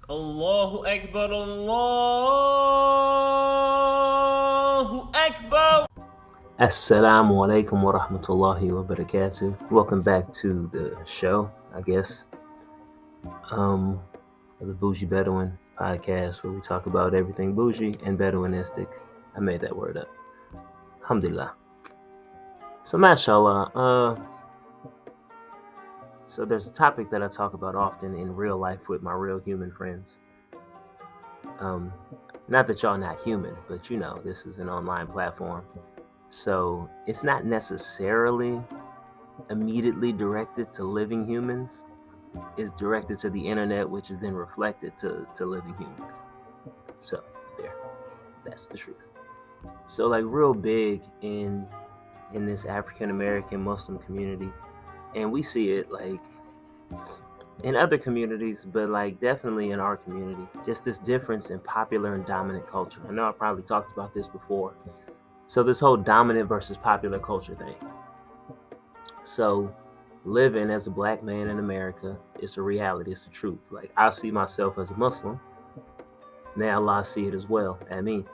Allahu Akbar, Allahu Akbar. Assalamu alaikum wa rahmatullahi wa barakatuh. Welcome back to the show, I guess. The Bougie Bedouin podcast where we talk about everything bougie and Bedouinistic. I made that word up. Alhamdulillah. So mashallah, so there's a topic that I talk about often in real life with my real human friends. Not that y'all not human, but this is an online platform. So it's not necessarily immediately directed to living humans. It's directed to the internet, which is then reflected to living humans. So there, that's the truth. So like real big in this African American Muslim community, and we see it like in other communities, but like definitely in our community, just this difference in popular and dominant culture. I know I probably talked about this before. So this whole dominant versus popular culture thing. So living as a black man in America, it's a reality, it's the truth. Like I see myself as a Muslim. May Allah see it as well. I mean,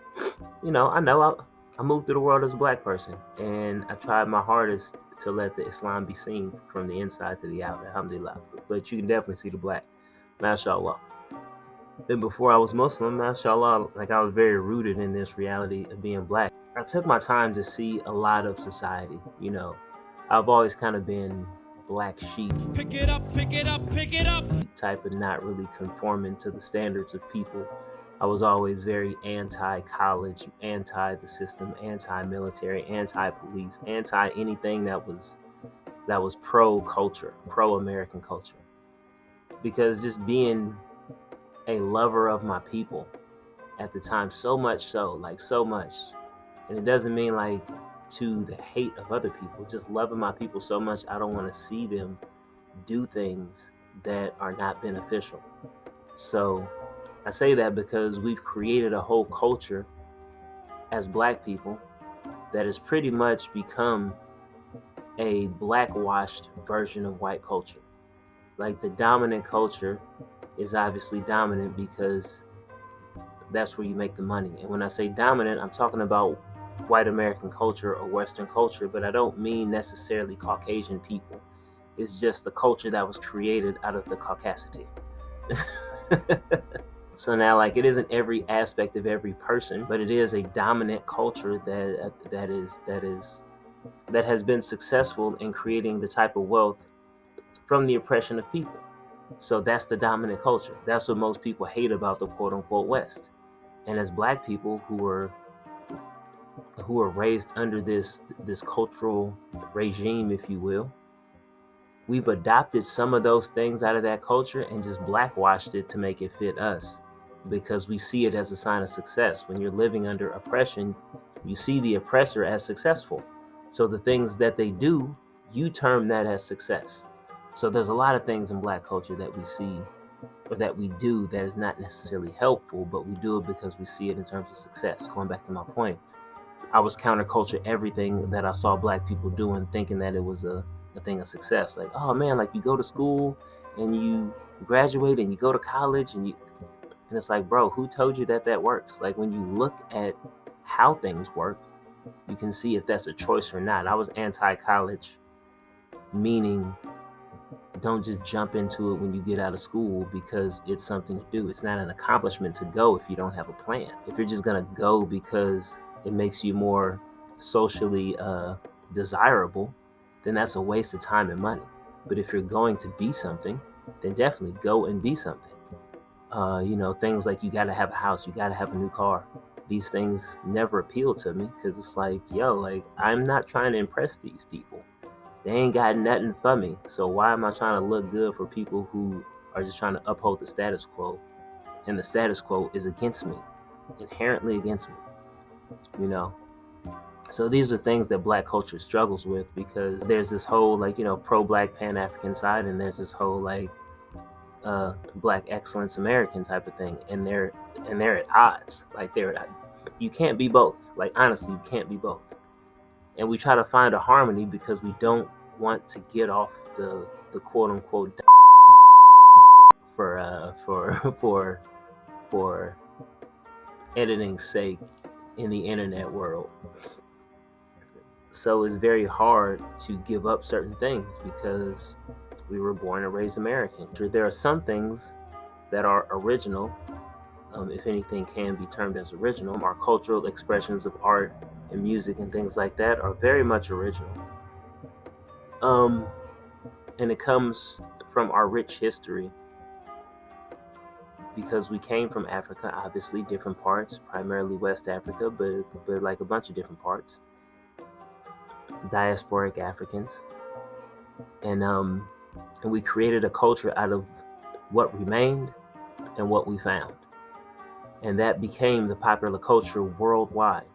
I know I moved through the world as a black person, and I tried my hardest to let the Islam be seen from the inside to the out, alhamdulillah. But you can definitely see the black, mashallah. Then before I was Muslim, mashallah, like I was very rooted in this reality of being black. I took my time to see a lot of society, I've always kind of been black sheep. Pick it up, pick it up, pick it up. Type of not really conforming to the standards of people. I was always very anti-college, anti the system, anti-military, anti-police, anti anything that was pro-culture, pro-American culture. Because just being a lover of my people at the time, so much, and it doesn't mean like to the hate of other people, just loving my people so much I don't want to see them do things that are not beneficial. So I say that because we've created a whole culture as black people that has pretty much become a black-washed version of white culture. Like the dominant culture is obviously dominant because that's where you make the money. And when I say dominant, I'm talking about white American culture or Western culture, but I don't mean necessarily Caucasian people. It's just the culture that was created out of the caucasity. So now, like, it isn't every aspect of every person, but it is a dominant culture that has been successful in creating the type of wealth from the oppression of people. So that's the dominant culture. That's what most people hate about the quote-unquote West. And as black people who are raised under this cultural regime, if you will, we've adopted some of those things out of that culture and just blackwashed it to make it fit us, because we see it as a sign of success. When you're living under oppression, you see the oppressor as successful. So the things that they do, you term that as success. So there's a lot of things in black culture that we see or that we do that is not necessarily helpful, but we do it because we see it in terms of success. Going back to my point, I was counterculture everything that I saw black people doing, thinking that it was a thing of success. Like, oh man, like you go to school and you graduate and you go to college and it's like, bro, who told you that works? Like when you look at how things work, you can see if that's a choice or not. I was anti-college, meaning don't just jump into it when you get out of school because it's something to do. It's not an accomplishment to go if you don't have a plan. If you're just gonna go because it makes you more socially desirable, then that's a waste of time and money. But if you're going to be something, then definitely go and be something. Things like you gotta have a house, you gotta have a new car. These things never appeal to me because it's like, I'm not trying to impress these people. They ain't got nothing for me. So why am I trying to look good for people who are just trying to uphold the status quo? And the status quo is against me, inherently against me. So these are things that black culture struggles with, because there's this whole pro-black Pan-African side, and there's this whole black excellence American type of thing, and they're at odds. You can't be both. Like honestly, you can't be both. And we try to find a harmony because we don't want to get off the quote unquote for editing's sake in the internet world. So it's very hard to give up certain things because we were born and raised American. There are some things that are original, if anything can be termed as original. Our cultural expressions of art and music and things like that are very much original. And it comes from our rich history because we came from Africa, obviously, different parts, primarily West Africa, but like a bunch of different parts, diasporic Africans. And we created a culture out of what remained and what we found. And that became the popular culture worldwide.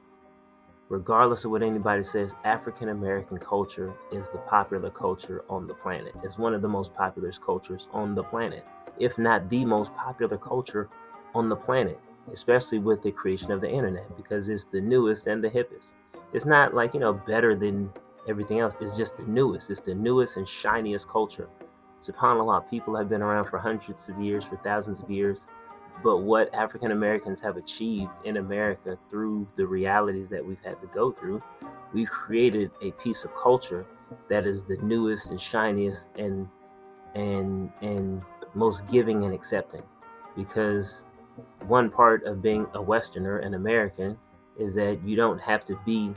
Regardless of what anybody says, African American culture is the popular culture on the planet. It's one of the most popular cultures on the planet, if not the most popular culture on the planet, especially with the creation of the internet, because it's the newest and the hippest. It's not like, better than everything else. It's just the newest. It's the newest and shiniest culture. SubhanAllah, people have been around for hundreds of years, for thousands of years. But what African Americans have achieved in America through the realities that we've had to go through, we've created a piece of culture that is the newest and shiniest and most giving and accepting. Because one part of being a Westerner, an American, is that you don't have to be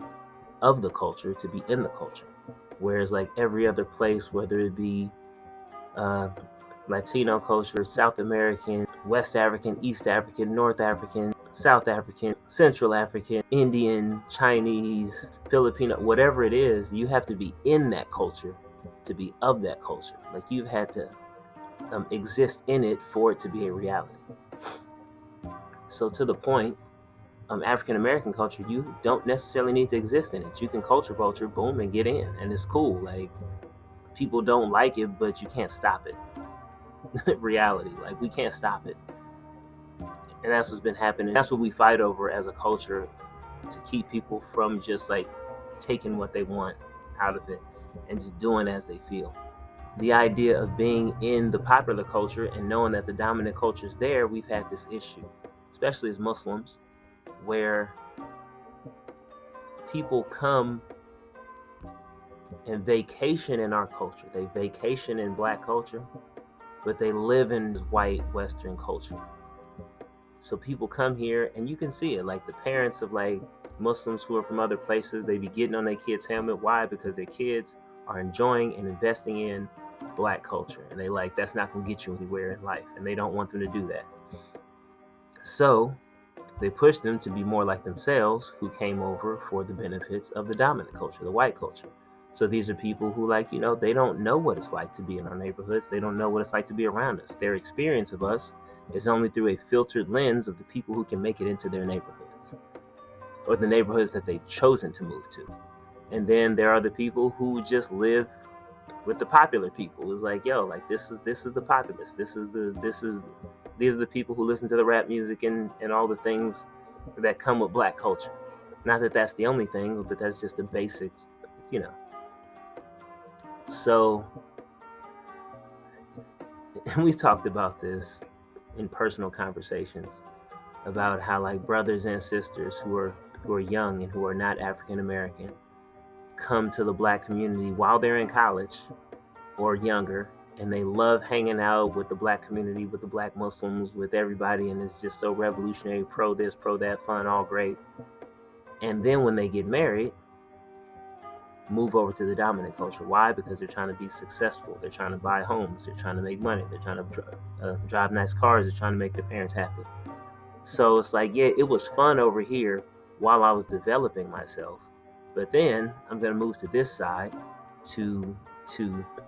of the culture to be in the culture. Whereas like every other place, whether it be Latino culture, South American, West African, East African, North African, South African, Central African, Indian, Chinese, Filipino, whatever it is, you have to be in that culture to be of that culture. Like you've had to exist in it for it to be a reality. So to the point, African American culture, you don't necessarily need to exist in it. You can culture vulture, boom, and get in, and it's cool. Like people don't like it, but you can't stop it. Reality, like we can't stop it. And that's what's been happening. That's what we fight over as a culture, to keep people from just like taking what they want out of it and just doing as they feel. The idea of being in the popular culture and knowing that the dominant culture is there, we've had this issue, especially as Muslims, where people come and vacation in our culture. They vacation in Black culture, but they live in white Western culture. So people come here and you can see it. Like the parents of like Muslims who are from other places, they be getting on their kids' helmet. Why? Because their kids are enjoying and investing in Black culture. And they like, that's not going to get you anywhere in life. And they don't want them to do that. So they push them to be more like themselves, who came over for the benefits of the dominant culture, the white culture. So these are people who like, they don't know what it's like to be in our neighborhoods. They don't know what it's like to be around us. Their experience of us is only through a filtered lens of the people who can make it into their neighborhoods or the neighborhoods that they've chosen to move to. And then there are the people who just live with the popular people. It's like, yo, like this is the populace. These are the people who listen to the rap music and all the things that come with Black culture. Not that that's the only thing, but that's just the basic, So we've talked about this in personal conversations about how like brothers and sisters who are young and who are not African American come to the Black community while they're in college or younger, and they love hanging out with the Black community, with the Black Muslims, with everybody, and it's just so revolutionary, pro this, pro that, fun, all great. And then when they get married, move over to the dominant culture. Why? Because they're trying to be successful. They're trying to buy homes. They're trying to make money. They're trying to drive nice cars. They're trying to make their parents happy. So it's like, yeah, it was fun over here while I was developing myself, but then I'm going to move to this side to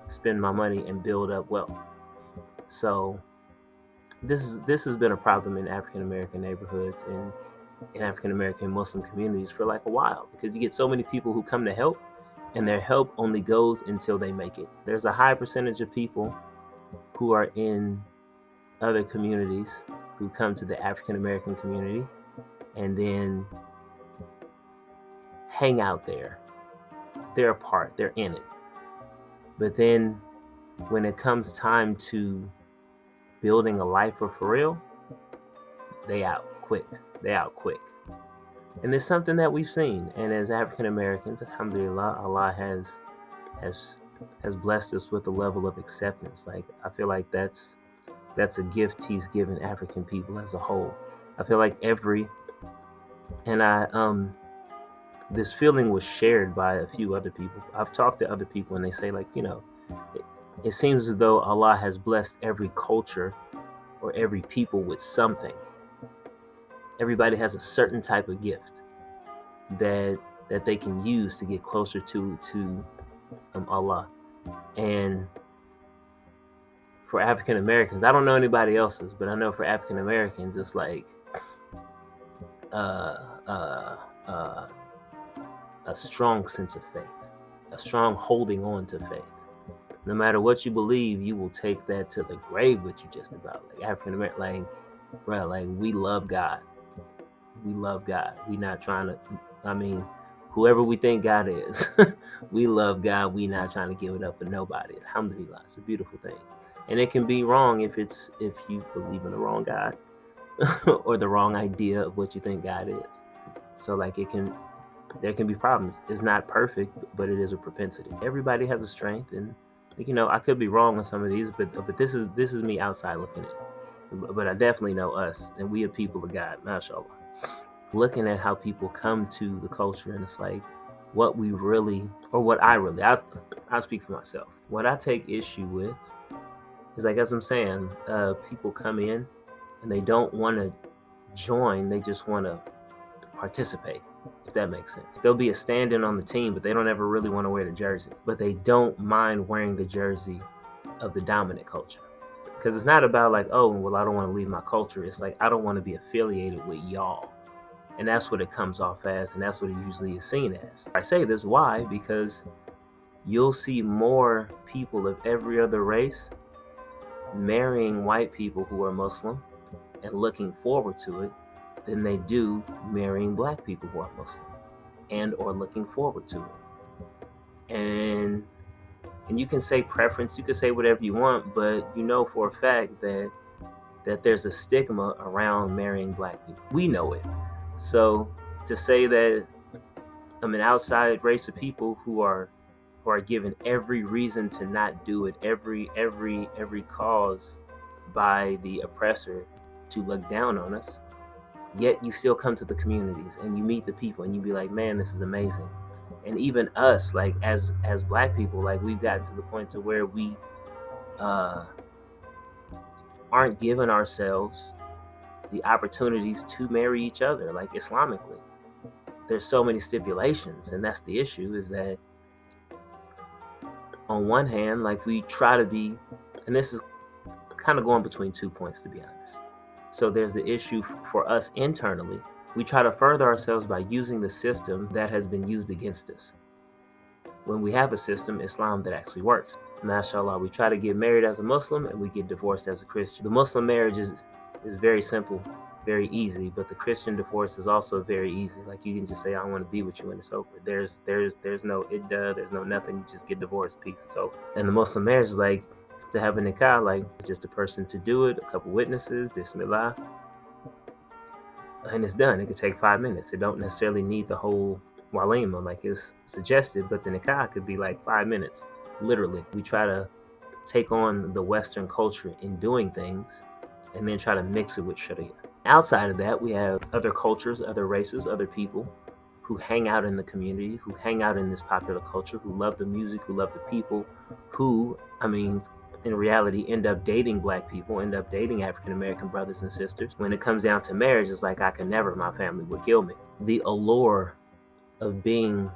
spend my money and build up wealth. So this has been a problem in African American neighborhoods and in African American Muslim communities for like a while, because you get so many people who come to help, and their help only goes until they make it. There's a high percentage of people who are in other communities who come to the African American community and then hang out there. They're a part, they're in it. But then when it comes time to building a life for real, they out quick. And it's something that we've seen. And as African Americans, alhamdulillah, Allah has blessed us with a level of acceptance. Like, I feel like that's a gift He's given African people as a whole. I feel like this feeling was shared by a few other people. I've talked to other people and they say, like, it seems as though Allah has blessed every culture or every people with something. Everybody has a certain type of gift that they can use to get closer to Allah. And for African Americans, I don't know anybody else's, but I know for African Americans, it's like a strong sense of faith, a strong holding on to faith. No matter what you believe, you will take that to the grave with you, just about. Like African American, like, bro, like, we love God. We love God. We not trying to, whoever we think God is, we love God. We not trying to give it up for nobody. Alhamdulillah, it's a beautiful thing. And it can be wrong if you believe in the wrong God or the wrong idea of what you think God is. So like there can be problems. It's not perfect, but it is a propensity. Everybody has a strength, and I could be wrong on some of these, but this is me outside looking in. But I definitely know us, and we are people of God, mashallah. Looking at how people come to the culture, and it's like what I'll speak for myself. What I take issue with is, like, as I'm saying, people come in and they don't want to join, they just want to participate, if that makes sense. There'll be a stand-in on the team, but they don't ever really want to wear the jersey. But they don't mind wearing the jersey of the dominant culture. Because it's not about like, oh, well, I don't want to leave my culture. It's like, I don't want to be affiliated with y'all. And that's what it comes off as, and that's what it usually is seen as. I say this, why? Because you'll see more people of every other race marrying white people who are Muslim and looking forward to it than they do marrying black people who are Muslim and or looking forward to it. And you can say preference, you can say whatever you want, but you know for a fact that there's a stigma around marrying black people. We know it. So to say that I'm an outside race of people who are given every reason to not do it, every cause by the oppressor to look down on us, yet you still come to the communities and you meet the people and you be like, man, this is amazing. And even us, like as black people, like we've gotten to the point to where we aren't giving ourselves the opportunities to marry each other, like Islamically. There's so many stipulations, and that's the issue, is that on one hand, like, we try to be, and this is kind of going between 2 points, to be honest. So there's the issue for us internally. We try to further ourselves by using the system that has been used against us. When we have a system, Islam, that actually works. Mashallah, we try to get married as a Muslim and we get divorced as a Christian. The Muslim marriage is very simple, very easy, but the Christian divorce is also very easy. Like, you can just say, I want to be with you, and it's over. There's no iddah, there's no nothing. You just get divorced, peace, it's over. And the Muslim marriage is like, to have a nikah, like, just a person to do it, a couple witnesses, bismillah, and it's done. It could take 5 minutes. It don't necessarily need the whole walima like it's suggested, but the nikah could be like 5 minutes, literally. We try to take on the Western culture in doing things and then try to mix it with Sharia. Outside of that, we have other cultures, other races, other people who hang out in the community, who hang out in this popular culture, who love the music, who love the people, who, in reality, end up dating black people, end up dating African-American brothers and sisters. When it comes down to marriage, it's like, I could never, my family would kill me. The allure of being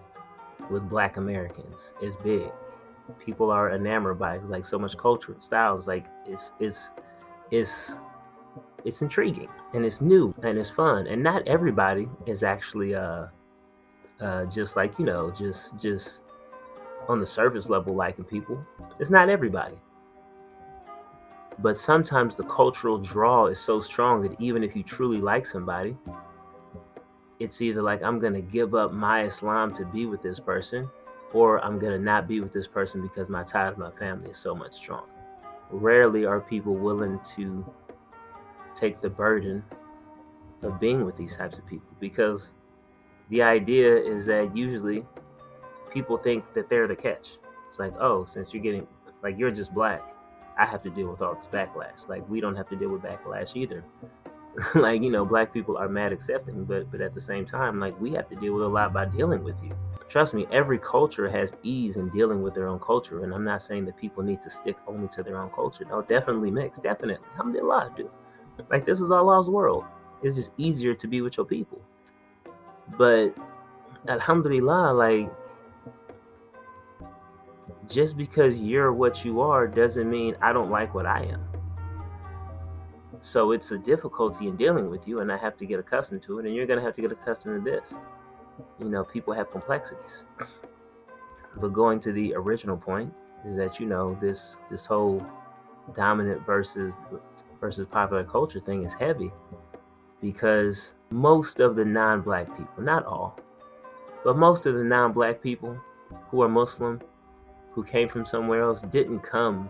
with black Americans is big. People are enamored by it. It's like so much culture and styles. Like, it's intriguing and it's new and it's fun. And not everybody is actually just like, just on the surface level liking people. It's not everybody. But sometimes the cultural draw is so strong that even if you truly like somebody, it's either like, I'm going to give up my Islam to be with this person, or I'm going to not be with this person because my tie to my family is so much stronger. rarely are people willing to take the burden of being with these types of people, because the idea is that usually people think that they're the catch. It's like, oh, since you're getting, like, you're just black, I have to deal with all this backlash. Like, we don't have to deal with backlash either. Like, black people are mad accepting, but at the same time, like, we have to deal with a lot by dealing with you. Trust me, every culture has ease in dealing with their own culture, and I'm not saying that people need to stick only to their own culture. No, definitely mix, definitely. Alhamdulillah, dude. Like, this is Allah's world. It's just easier to be with your people. But alhamdulillah, like, just because you're what you are doesn't mean I don't like what I am. So it's a difficulty in dealing with you, and I have to get accustomed to it, and you're going to have to get accustomed to this. People have complexities. But going to the original point is that, this whole dominant versus popular culture thing is heavy, because most of the non-black people, not all, but most of the non-black people who are Muslim, who came from somewhere else, didn't come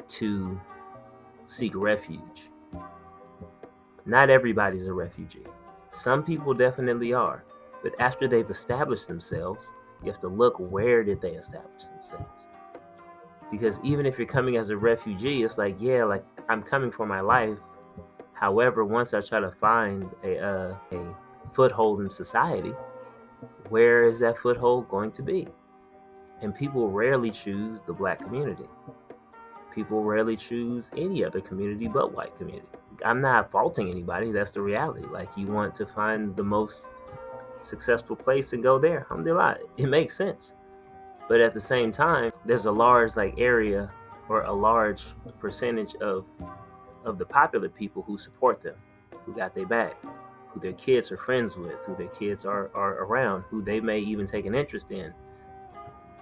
to seek refuge. Not everybody's a refugee. Some people definitely are. But after they've established themselves, you have to look, where did they establish themselves? Because even if you're coming as a refugee, it's like, yeah, like, I'm coming for my life. However, once I try to find a foothold in society, where is that foothold going to be? And people rarely choose the black community. People rarely choose any other community but white community. I'm not faulting anybody. That's the reality. Like, you want to find the most successful place and go there. Alhamdulillah, it makes sense. But at the same time, there's a large area, or a large percentage of the popular people who support them, who got their back, who their kids are friends with, who their kids are around, who they may even take an interest in.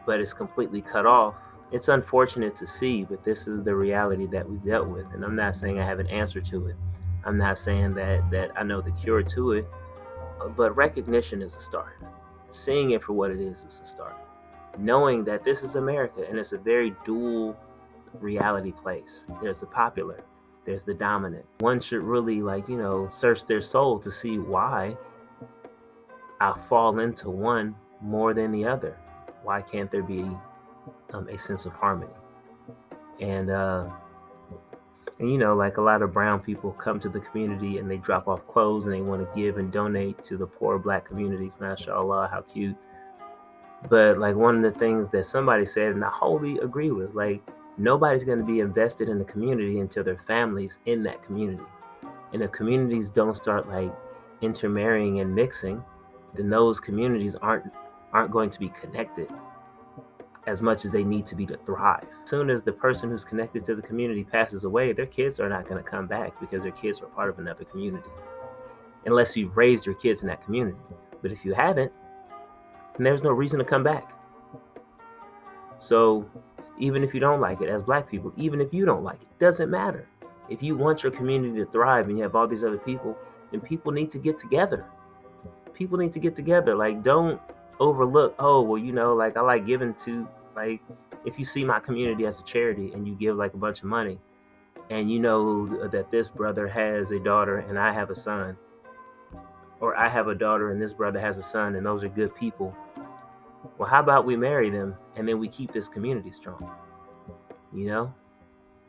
But it's completely cut off. It's unfortunate to see, but this is the reality that we've dealt with. And I'm not saying I have an answer to it. I'm not saying that I know the cure to it, but recognition is a start. Seeing it for what it is a start. Knowing that this is America, and it's a very dual reality place. There's the popular, there's the dominant. One should really search their soul to see why I fall into one more than the other. Why can't there be a sense of harmony? And like, a lot of brown people come to the community and they drop off clothes and they want to give and donate to the poor black communities. MashaAllah, how cute. But like, one of the things that somebody said, and I wholly agree with, like, nobody's going to be invested in the community until their family's in that community. And if communities don't start intermarrying and mixing, then those communities aren't going to be connected as much as they need to be to thrive. As soon as the person who's connected to the community passes away, their kids are not going to come back, because their kids are part of another community. Unless you've raised your kids in that community. But if you haven't, then there's no reason to come back. So even if you don't like it, as black people, even if you don't like it, doesn't matter. If you want your community to thrive and you have all these other people, then people need to get together. People need to get together. Like, don't overlook, oh, well, like, I like giving to, like, if you see my community as a charity and you give like a bunch of money, and you know that this brother has a daughter and I have a son, or I have a daughter and this brother has a son, and those are good people, well, how about we marry them and then we keep this community strong?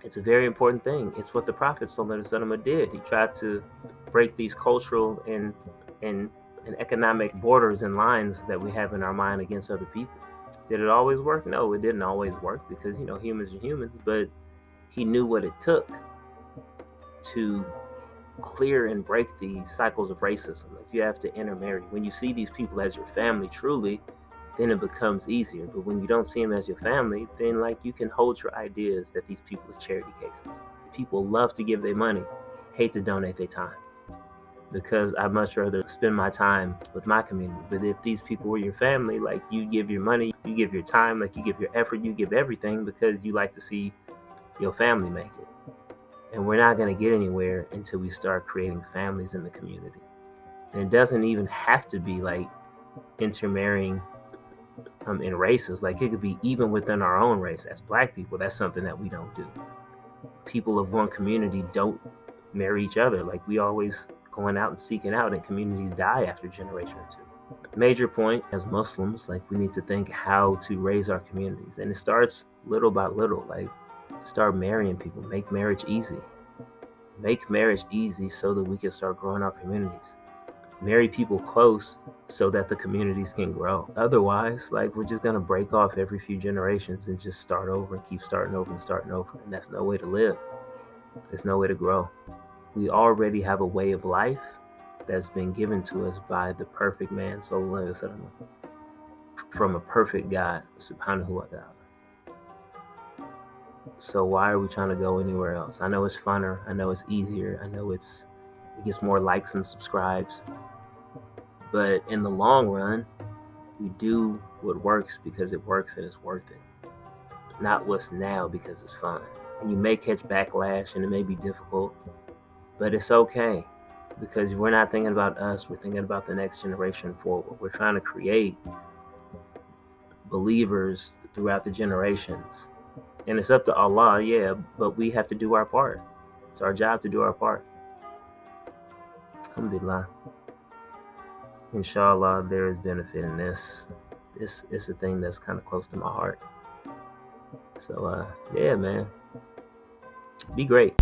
It's a very important thing. It's what the Prophet ﷺ did. He tried to break these cultural and economic borders and lines that we have in our mind against other people. Did it always work? No, it didn't always work, because humans are humans. But he knew what it took to clear and break these cycles of racism. Like, you have to intermarry. When you see these people as your family truly, then it becomes easier. But when you don't see them as your family, then you can hold your ideas that these people are charity cases. People love to give their money, hate to donate their time, because I'd much rather spend my time with my community. But if these people were your family, like, you give your money, you give your time, like, you give your effort, you give everything, because you like to see your family make it. And we're not going to get anywhere until we start creating families in the community. And it doesn't even have to be intermarrying in races. Like, it could be even within our own race. As black people, that's something that we don't do. people of one community don't marry each other. Like, we always going out and seeking out, and communities die after a generation or two. Major point, as Muslims, like, we need to think how to raise our communities, and it starts little by little. Like, start marrying people, make marriage easy. Make marriage easy so that we can start growing our communities. Marry people close so that the communities can grow. Otherwise, like, we're just gonna break off every few generations and just start over and keep starting over and starting over. And that's no way to live. There's no way to grow. We already have a way of life that's been given to us by the perfect man, from a perfect God, subhanahu wa ta'ala. So why are we trying to go anywhere else? I know it's funner. I know it's easier. I know it gets more likes and subscribes. But in the long run, we do what works because it works and it's worth it. Not what's now because it's fun. And you may catch backlash and it may be difficult, but it's okay, because we're not thinking about us. We're thinking about the next generation forward. We're trying to create believers throughout the generations. And it's up to Allah, yeah, but we have to do our part. It's our job to do our part. Alhamdulillah. Inshallah, there is benefit in this. This is a thing that's kind of close to my heart. So, yeah, man. Be great.